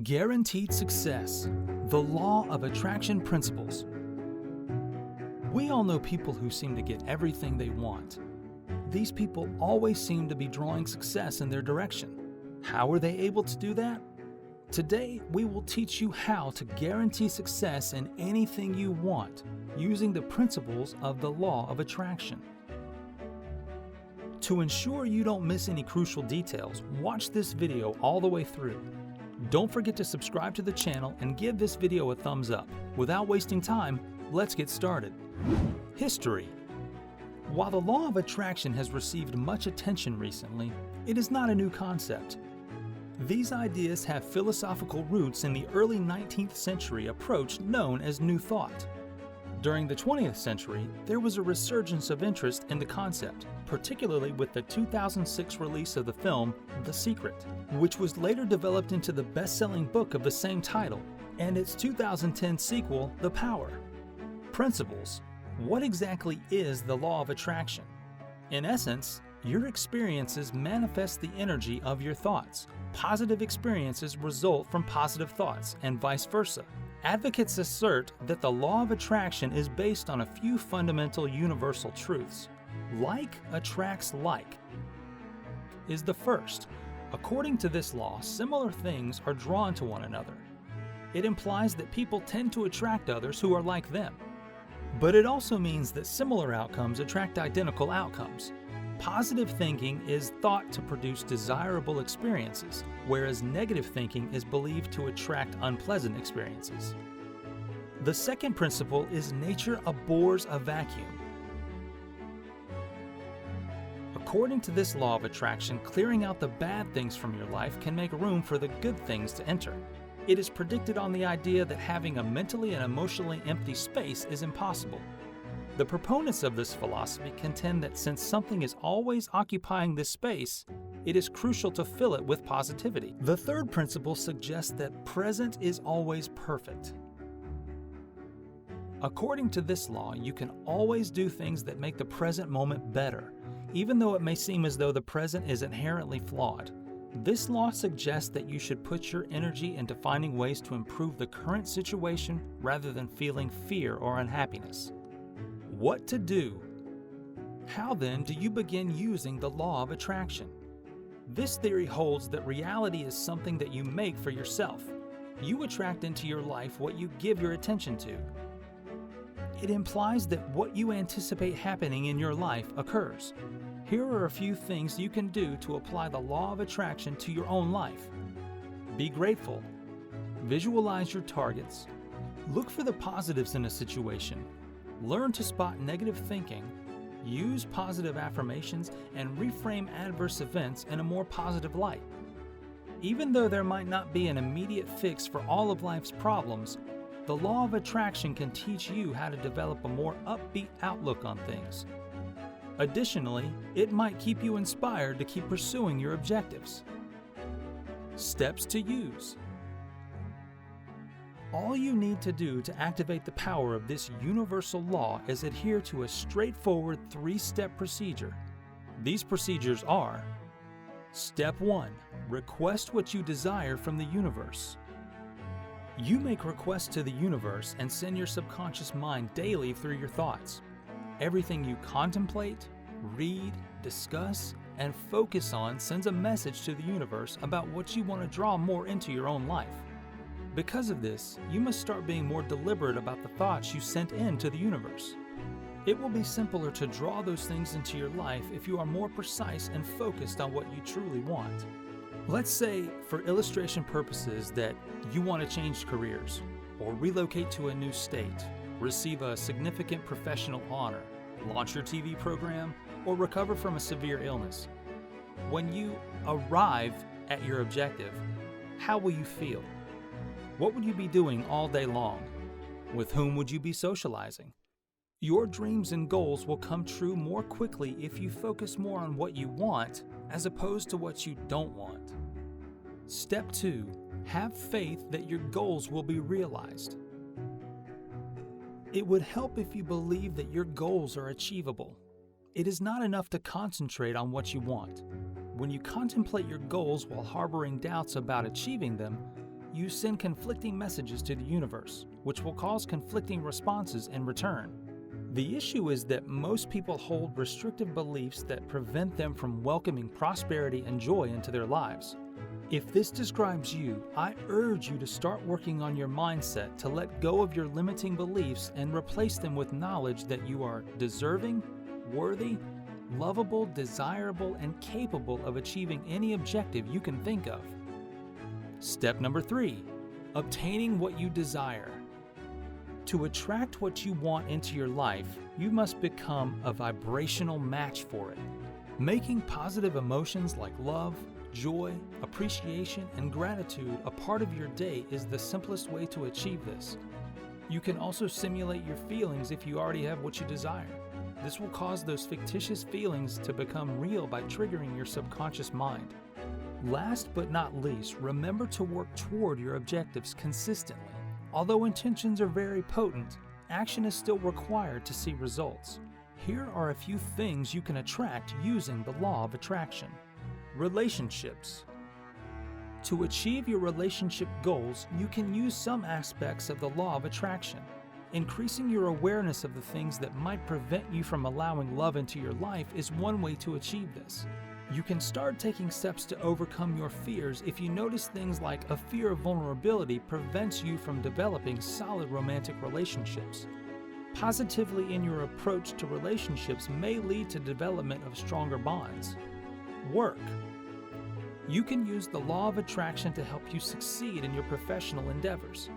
Guaranteed success, the law of attraction principles. We all know people who seem to get everything they want. These people always seem to be drawing success in their direction. How are they able to do that? Today, we will teach you how to guarantee success in anything you want using the principles of the law of attraction. To ensure you don't miss any crucial details, watch this video all the way through. Don't forget to subscribe to the channel and give this video a thumbs up. Without wasting time, let's get started. History. While the law of attraction has received much attention recently, it is not a new concept. These ideas have philosophical roots in the early 19th century approach known as New Thought. During the 20th century, there was a resurgence of interest in the concept, particularly with the 2006 release of the film The Secret, which was later developed into the best-selling book of the same title, and its 2010 sequel, The Power. Principles. What exactly is the law of attraction? In essence, your experiences manifest the energy of your thoughts. Positive experiences result from positive thoughts, and vice versa. Advocates assert that the law of attraction is based on a few fundamental universal truths. Like attracts like is the first. According to this law, similar things are drawn to one another. It implies that people tend to attract others who are like them. But it also means that similar outcomes attract identical outcomes. Positive thinking is thought to produce desirable experiences, whereas negative thinking is believed to attract unpleasant experiences. The second principle is nature abhors a vacuum. According to this law of attraction, clearing out the bad things from your life can make room for the good things to enter. It is predicted on the idea that having a mentally and emotionally empty space is impossible. The proponents of this philosophy contend that since something is always occupying this space, it is crucial to fill it with positivity. The third principle suggests that present is always perfect. According to this law, you can always do things that make the present moment better, even though it may seem as though the present is inherently flawed. This law suggests that you should put your energy into finding ways to improve the current situation rather than feeling fear or unhappiness. What to do? How then do you begin using the law of attraction? This theory holds that reality is something that you make for yourself. You attract into your life what you give your attention to. It implies that what you anticipate happening in your life occurs. Here are a few things you can do to apply the law of attraction to your own life. Be grateful. Visualize your targets. Look for the positives in a situation. Learn to spot negative thinking, use positive affirmations, and reframe adverse events in a more positive light. Even though there might not be an immediate fix for all of life's problems, the law of attraction can teach you how to develop a more upbeat outlook on things. Additionally, it might keep you inspired to keep pursuing your objectives. Steps to use. All you need to do to activate the power of this universal law is adhere to a straightforward 3-step procedure. These procedures are: Step 1. Request what you desire from the universe. You make requests to the universe and send your subconscious mind daily through your thoughts. Everything you contemplate, read, discuss, and focus on sends a message to the universe about what you want to draw more into your own life. Because of this, you must start being more deliberate about the thoughts you sent in to the universe. It will be simpler to draw those things into your life if you are more precise and focused on what you truly want. Let's say, for illustration purposes, that you want to change careers, or relocate to a new state, receive a significant professional honor, launch your TV program, or recover from a severe illness. When you arrive at your objective, how will you feel? What would you be doing all day long? With whom would you be socializing? Your dreams and goals will come true more quickly if you focus more on what you want as opposed to what you don't want. Step 2. Have faith that your goals will be realized. It would help if you believe that your goals are achievable. It is not enough to concentrate on what you want. When you contemplate your goals while harboring doubts about achieving them, you send conflicting messages to the universe, which will cause conflicting responses in return. The issue is that most people hold restrictive beliefs that prevent them from welcoming prosperity and joy into their lives. If this describes you, I urge you to start working on your mindset to let go of your limiting beliefs and replace them with knowledge that you are deserving, worthy, lovable, desirable, and capable of achieving any objective you can think of. Step number 3, obtaining what you desire. To attract what you want into your life, you must become a vibrational match for it. Making positive emotions like love, joy, appreciation, and gratitude a part of your day is the simplest way to achieve this. You can also simulate your feelings if you already have what you desire. This will cause those fictitious feelings to become real by triggering your subconscious mind. Last but not least, remember to work toward your objectives consistently. Although intentions are very potent, action is still required to see results. Here are a few things you can attract using the law of attraction. Relationships. To achieve your relationship goals, you can use some aspects of the law of attraction. Increasing your awareness of the things that might prevent you from allowing love into your life is one way to achieve this. You can start taking steps to overcome your fears if you notice things like a fear of vulnerability prevents you from developing solid romantic relationships. Positively in your approach to relationships may lead to development of stronger bonds. Work. You can use the law of attraction to help you succeed in your professional endeavors.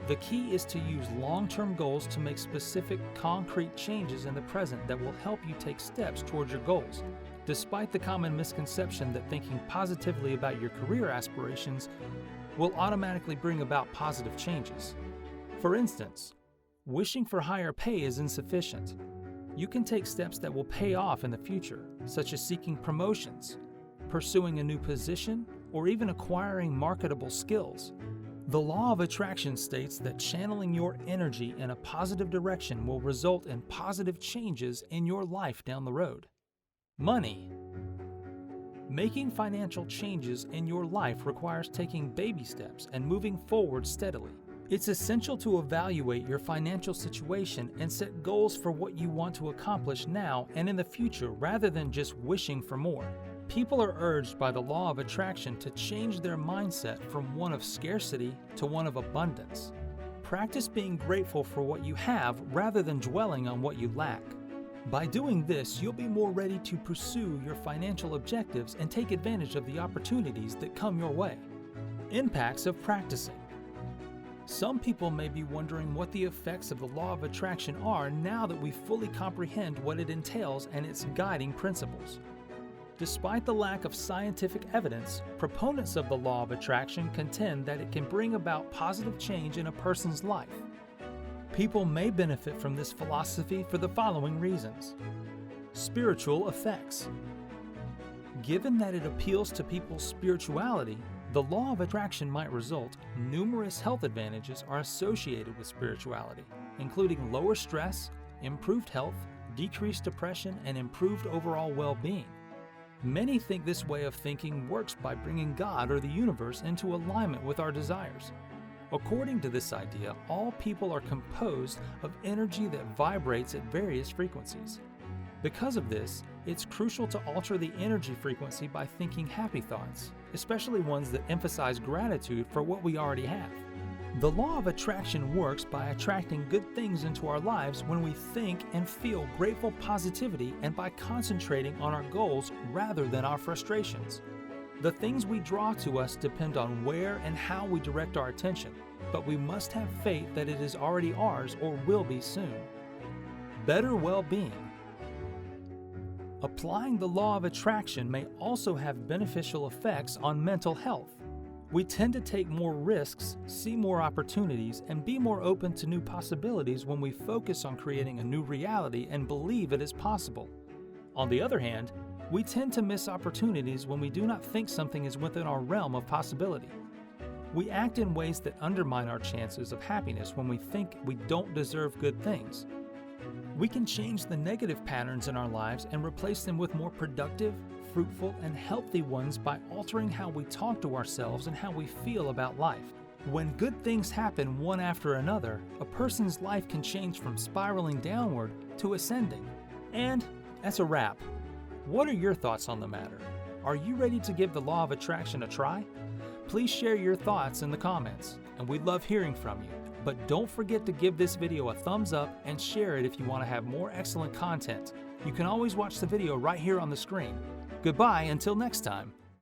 The key is to use long-term goals to make specific, concrete changes in the present that will help you take steps towards your goals, despite the common misconception that thinking positively about your career aspirations will automatically bring about positive changes. For instance, wishing for higher pay is insufficient. You can take steps that will pay off in the future, such as seeking promotions, pursuing a new position, or even acquiring marketable skills. The law of attraction states that channeling your energy in a positive direction will result in positive changes in your life down the road. Money. Making financial changes in your life requires taking baby steps and moving forward steadily. It's essential to evaluate your financial situation and set goals for what you want to accomplish now and in the future rather than just wishing for more. People are urged by the law of attraction to change their mindset from one of scarcity to one of abundance. Practice being grateful for what you have rather than dwelling on what you lack. By doing this, you'll be more ready to pursue your financial objectives and take advantage of the opportunities that come your way. Impacts of practicing. Some people may be wondering what the effects of the law of attraction are now that we fully comprehend what it entails and its guiding principles. Despite the lack of scientific evidence, proponents of the law of attraction contend that it can bring about positive change in a person's life. People may benefit from this philosophy for the following reasons. Spiritual effects. Given that it appeals to people's spirituality, the law of attraction might result numerous health advantages are associated with spirituality, including lower stress, improved health, decreased depression, and improved overall well-being. Many think this way of thinking works by bringing God or the universe into alignment with our desires. According to this idea, all people are composed of energy that vibrates at various frequencies. Because of this, it's crucial to alter the energy frequency by thinking happy thoughts, especially ones that emphasize gratitude for what we already have. The law of attraction works by attracting good things into our lives when we think and feel grateful positivity and by concentrating on our goals rather than our frustrations. The things we draw to us depend on where and how we direct our attention, but we must have faith that it is already ours or will be soon. Better well-being. Applying the law of attraction may also have beneficial effects on mental health. We tend to take more risks, see more opportunities, and be more open to new possibilities when we focus on creating a new reality and believe it is possible. On the other hand, we tend to miss opportunities when we do not think something is within our realm of possibility. We act in ways that undermine our chances of happiness when we think we don't deserve good things. We can change the negative patterns in our lives and replace them with more productive, fruitful, and healthy ones by altering how we talk to ourselves and how we feel about life. When good things happen one after another, a person's life can change from spiraling downward to ascending. And that's a wrap. What are your thoughts on the matter? Are you ready to give the law of attraction a try? Please share your thoughts in the comments, and we'd love hearing from you. But don't forget to give this video a thumbs up and share it if you want to have more excellent content. You can always watch the video right here on the screen. Goodbye until next time.